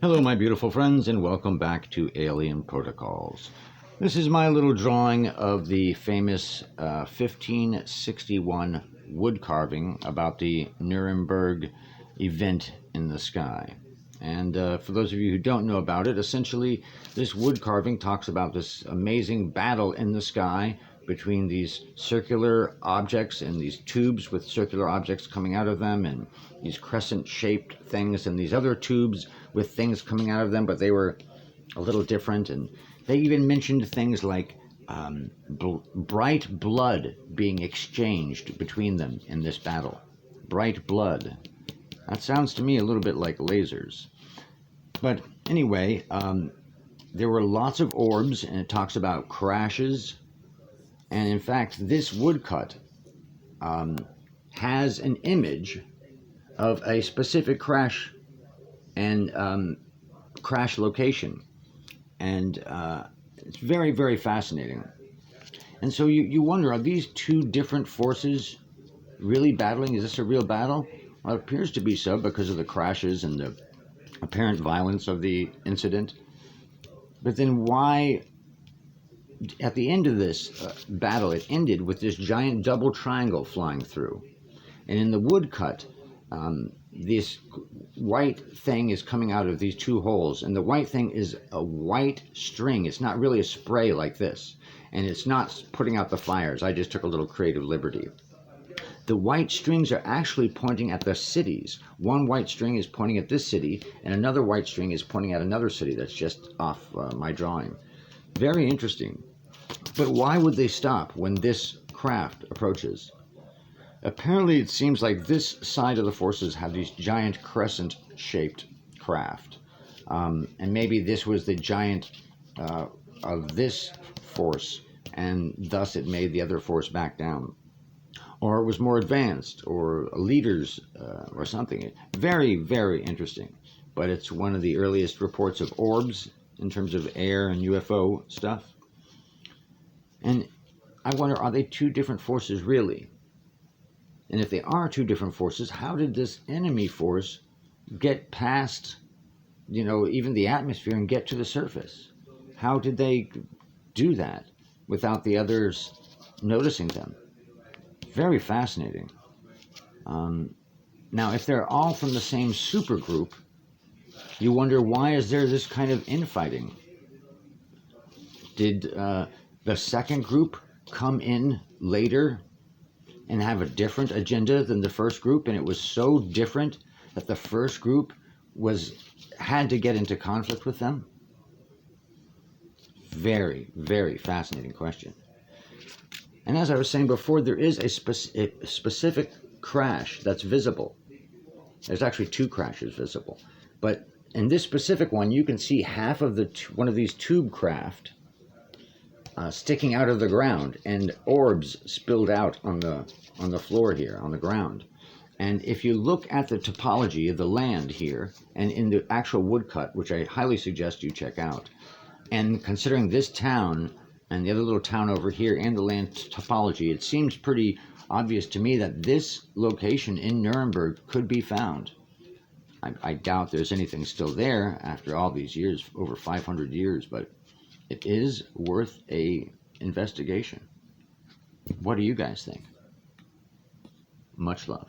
Hello, my beautiful friends, and welcome back to Alien Protocols. This is my little drawing of the famous 1561 wood carving about the Nuremburg event in the sky. And for those of you who don't know about it, essentially this wood carving talks about this amazing battle in the sky between these circular objects and these tubes with circular objects coming out of them, and these crescent-shaped things and these other tubes with things coming out of them, but they were a little different. And they even mentioned things like bright blood being exchanged between them in this battle. Bright blood. That sounds to me a little bit like lasers. But anyway, there were lots of orbs, and it talks about crashes. And in fact, this woodcut has an image of a specific crash and crash location. And it's very, very fascinating. And so you wonder, are these two different forces really battling? Is this a real battle? Well, it appears to be so because of the crashes and the apparent violence of the incident. But then why, at the end of this battle, it ended with this giant double triangle flying through? And in the woodcut, this white thing is coming out of these two holes, and the white thing is a white string. It's not really a spray like this, and it's not putting out the fires. I just took a little creative liberty. The white strings are actually pointing at the cities. One white string is pointing at this city, and another white string is pointing at another city that's just off my drawing. Very interesting. But why would they stop when this craft approaches? Apparently, it seems like this side of the forces have these giant crescent-shaped craft. And maybe this was the giant of this force, and thus it made the other force back down. Or it was more advanced, or leaders, or something. Very, very interesting. But it's one of the earliest reports of orbs in terms of air and UFO stuff. And I wonder, are they two different forces really? And if they are two different forces, how did this enemy force get past, even the atmosphere and get to the surface? How did they do that without the others noticing them? Very fascinating. Now, if they're all from the same supergroup, you wonder, why is there this kind of infighting? Did the second group come in later and have a different agenda than the first group, and it was so different that the first group had to get into conflict with them? Very, very fascinating question. And as I was saying before, there is a specific crash that's visible. There's actually two crashes visible. But in this specific one, you can see half of one of these tube craft sticking out of the ground, and orbs spilled out on the floor here, on the ground. And if you look at the topology of the land here, and in the actual woodcut, which I highly suggest you check out, and considering this town and the other little town over here and the land topology, it seems pretty obvious to me that this location in Nuremberg could be found. I doubt there's anything still there after all these years, over 500 years, but it is worth a investigation. What do you guys think? Much love.